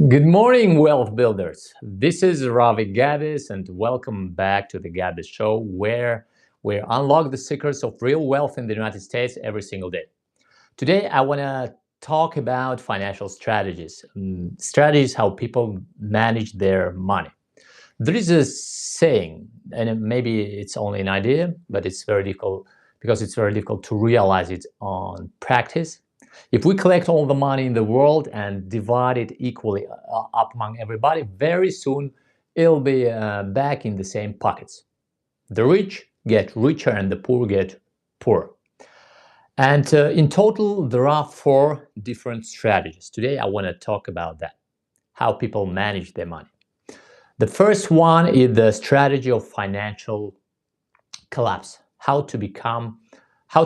Good morning, wealth builders. This is Ravi Gabis, and welcome back to the Gabis Show, where we unlock the secrets of real wealth in the United States every single day. Today, I want to talk about financial strategies, strategies how people manage their money. There is a saying, and maybe it's only an idea, but it's very difficult because it's very difficult to realize it on practice. If we collect all the money in the world and divide it equally up among everybody, very soon it'll be back in the same pockets. The rich get richer and the poor get poorer. And in total, there are four different strategies. Today, I want to talk about that, how people manage their money. The first one is the strategy of financial collapse, how to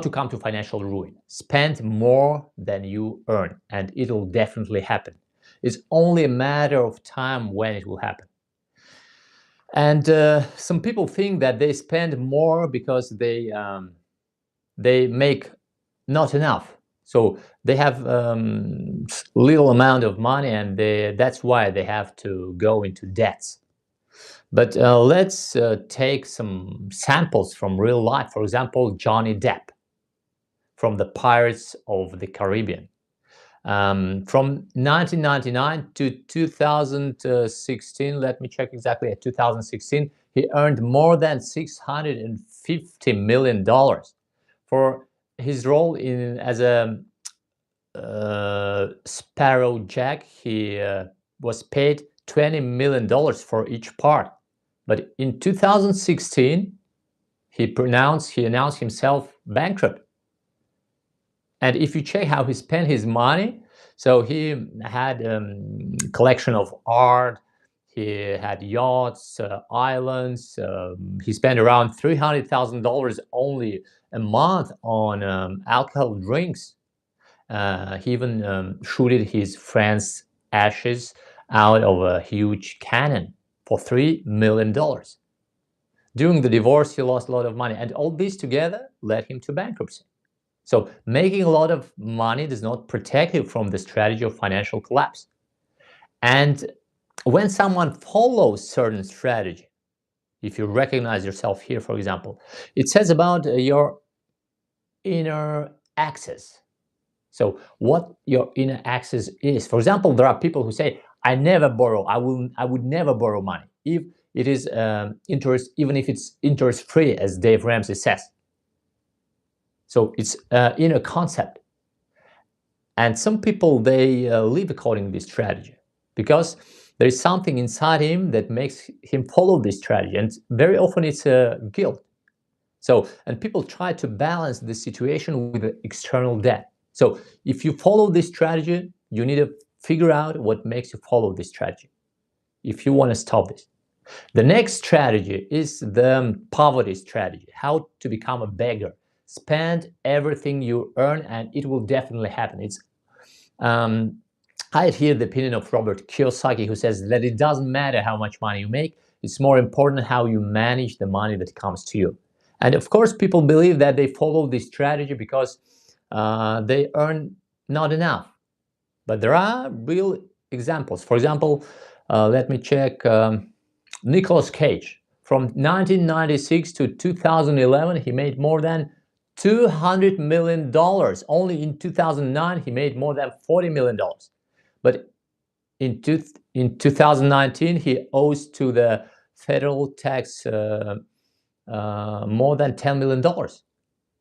come to financial ruin. Spend more than you earn, and it'll definitely happen. It's only a matter of time when it will happen. And some people think that they spend more because they make not enough. So they have little amount of money, and that's why they have to go into debts. But let's take some samples from real life. For example, Johnny Depp from the Pirates of the Caribbean. From 1999 to 2016, let me check exactly, at 2016, he earned more than $650 million. For his role as a Sparrow Jack, he was paid $20 million for each part. But in 2016, he announced himself bankrupt. And if you check how he spent his money, so he had a collection of art, he had yachts, islands. He spent around $300,000 only a month on alcohol drinks. He even shooted his friend's ashes out of a huge cannon for $3 million. During the divorce, he lost a lot of money, and all this together led him to bankruptcy. So making a lot of money does not protect you from the strategy of financial collapse. And when someone follows certain strategy, if you recognize yourself here, for example, it says about your inner axis. So what your inner axis is. For example, there are people who say, I never borrow. I would never borrow money if it is interest, even if it's interest free, as Dave Ramsey says. So it's inner concept. And some people, they live according to this strategy because there is something inside him that makes him follow this strategy. And very often it's guilt. So, and people try to balance the situation with the external debt. So if you follow this strategy, you need to figure out what makes you follow this strategy if you want to stop this. The next strategy is the poverty strategy, how to become a beggar. Spend everything you earn, and it will definitely happen. I adhere the opinion of Robert Kiyosaki, who says that it doesn't matter how much money you make. It's more important how you manage the money that comes to you. And of course, people believe that they follow this strategy because they earn not enough. But there are real examples. For example, let me check Nicolas Cage. From 1996 to 2011, he made more than $200 million. Only in 2009, he made more than $40 million. But in 2019, he owes to the federal tax more than $10 million.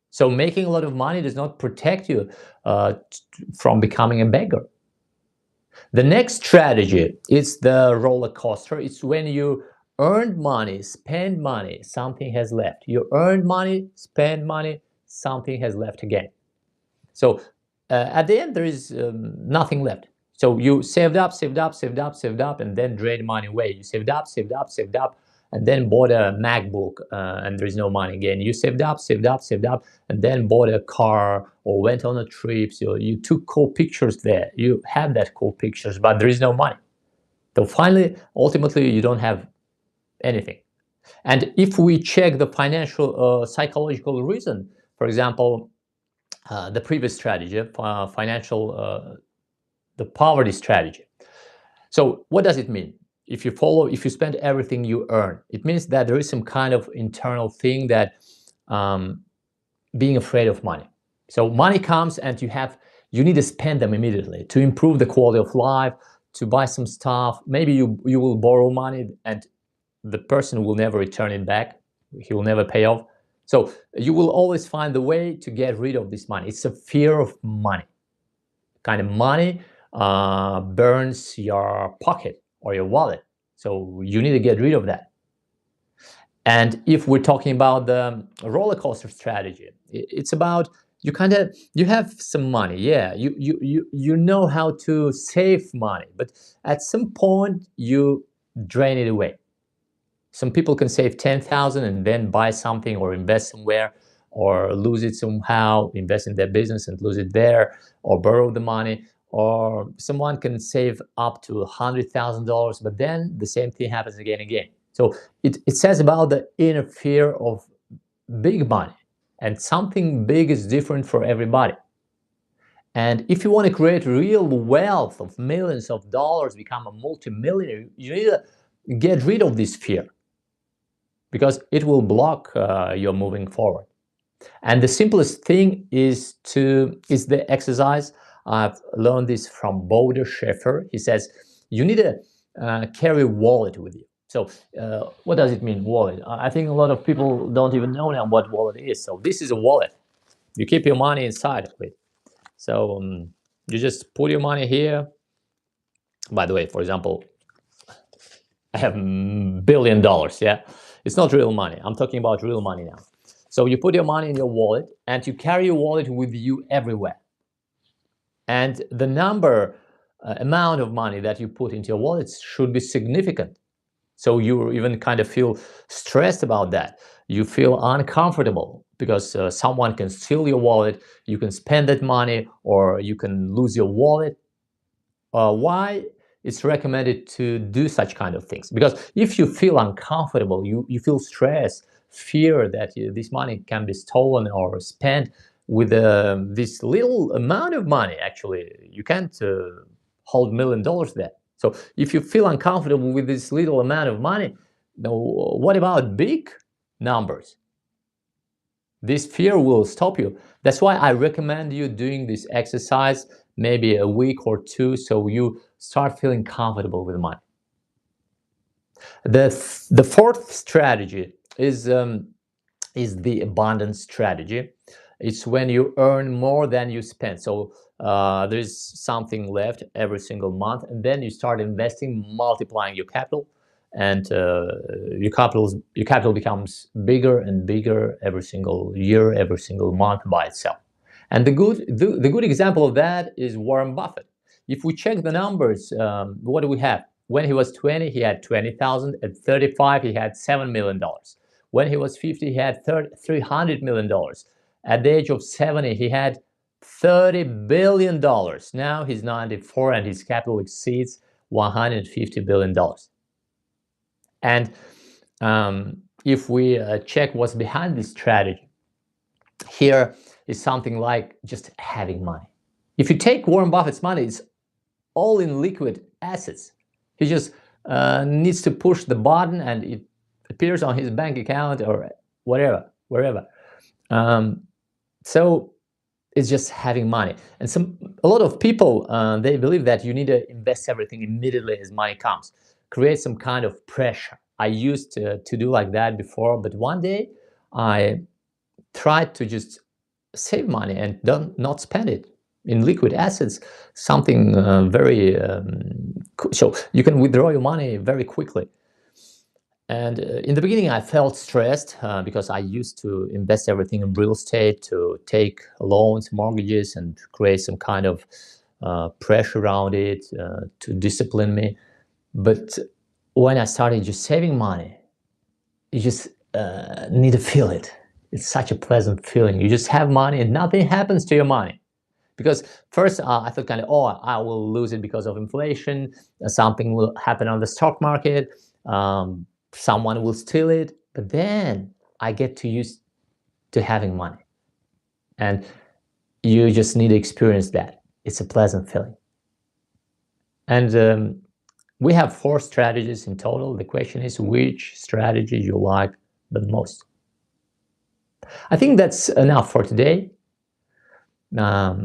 So making a lot of money does not protect you from becoming a beggar. The next strategy is the roller coaster. It's when you earn money, spend money, something has left. You earn money, spend money, something has left again. So at the end, there is nothing left. So you saved up, and then drained money away. You saved up, and then bought a MacBook, and there is no money again. You saved up, and then bought a car or went on a trip. So you took cool pictures there. You have that cool pictures, but there is no money. So finally, ultimately, you don't have anything. And if we check the financial psychological reason, for example, the previous strategy, the poverty strategy. So what does it mean? If you spend everything you earn, it means that there is some kind of internal thing that being afraid of money. So money comes and you need to spend them immediately to improve the quality of life, to buy some stuff. Maybe you will borrow money and the person will never return it back. He will never pay off. So you will always find the way to get rid of this money. It's a fear of money. Kind of money burns your pocket or your wallet. So you need to get rid of that. And if we're talking about the roller coaster strategy, it's about you have some money, yeah, you know how to save money, but at some point you drain it away. Some people can save 10,000 and then buy something or invest somewhere, or lose it somehow, invest in their business and lose it there, or borrow the money. Or someone can save up to $100,000, but then the same thing happens again and again. So it says about the inner fear of big money, and something big is different for everybody. And if you want to create real wealth of millions of dollars, become a multimillionaire, you need to get rid of this fear, because it will block your moving forward. And the simplest thing is the exercise. I've learned this from Bodo Schäfer. He says you need to carry a wallet with you. So what does it mean, wallet? I think a lot of people don't even know now what wallet is. So this is a wallet. You keep your money inside of it. So you just put your money here. By the way, for example, I have $1 billion. Yeah, it's not real money. I'm talking about real money now. So you put your money in your wallet and you carry your wallet with you everywhere. And the amount of money that you put into your wallet should be significant. So you even kind of feel stressed about that. You feel uncomfortable because someone can steal your wallet, you can spend that money, or you can lose your wallet. Why it's recommended to do such kind of things? Because if you feel uncomfortable, you feel stress, fear that this money can be stolen or spent with this little amount of money. Actually, you can't hold $1 million there. So if you feel uncomfortable with this little amount of money, now what about big numbers? This fear will stop you. That's why I recommend you doing this exercise maybe a week or two, so you start feeling comfortable with money. The fourth strategy is the abundance strategy. It's when you earn more than you spend. So there's something left every single month, and then you start investing, multiplying your capital, and your capital becomes bigger and bigger every single year, every single month by itself. And the good example of that is Warren Buffett. If we check the numbers, what do we have? When he was 20, he had 20,000. At 35, he had $7 million. When he was 50, he had $300 million. At the age of 70, he had $30 billion. Now he's 94 and his capital exceeds $150 billion. And if we check what's behind this strategy, here is something like just having money. If you take Warren Buffett's money, it's all in liquid assets. He just needs to push the button and it appears on his bank account or whatever, wherever. So it's just having money. And a lot of people, they believe that you need to invest everything immediately as money comes. Create some kind of pressure. I used to do like that before, but one day I tried to just save money and not spend it in liquid assets, something very so you can withdraw your money very quickly. And in the beginning I felt stressed because I used to invest everything in real estate, to take loans, mortgages, and create some kind of pressure around it to discipline me. But when I started just saving money, you just need to feel it. It's such a pleasant feeling. You just have money and nothing happens to your money. Because first I thought kind of, oh, I will lose it because of inflation. Something will happen on the stock market. Someone will steal it. But then I get to use to having money. And you just need to experience that. It's a pleasant feeling. And We have 4 strategies in total. The question is which strategy you like the most. I think that's enough for today. Of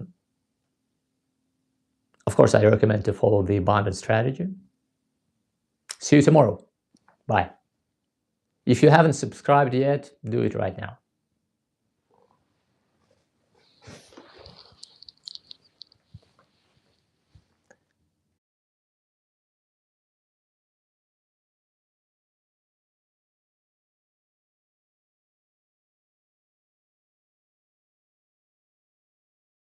course, I recommend to follow the abundance strategy. See you tomorrow. Bye. If you haven't subscribed yet, do it right now.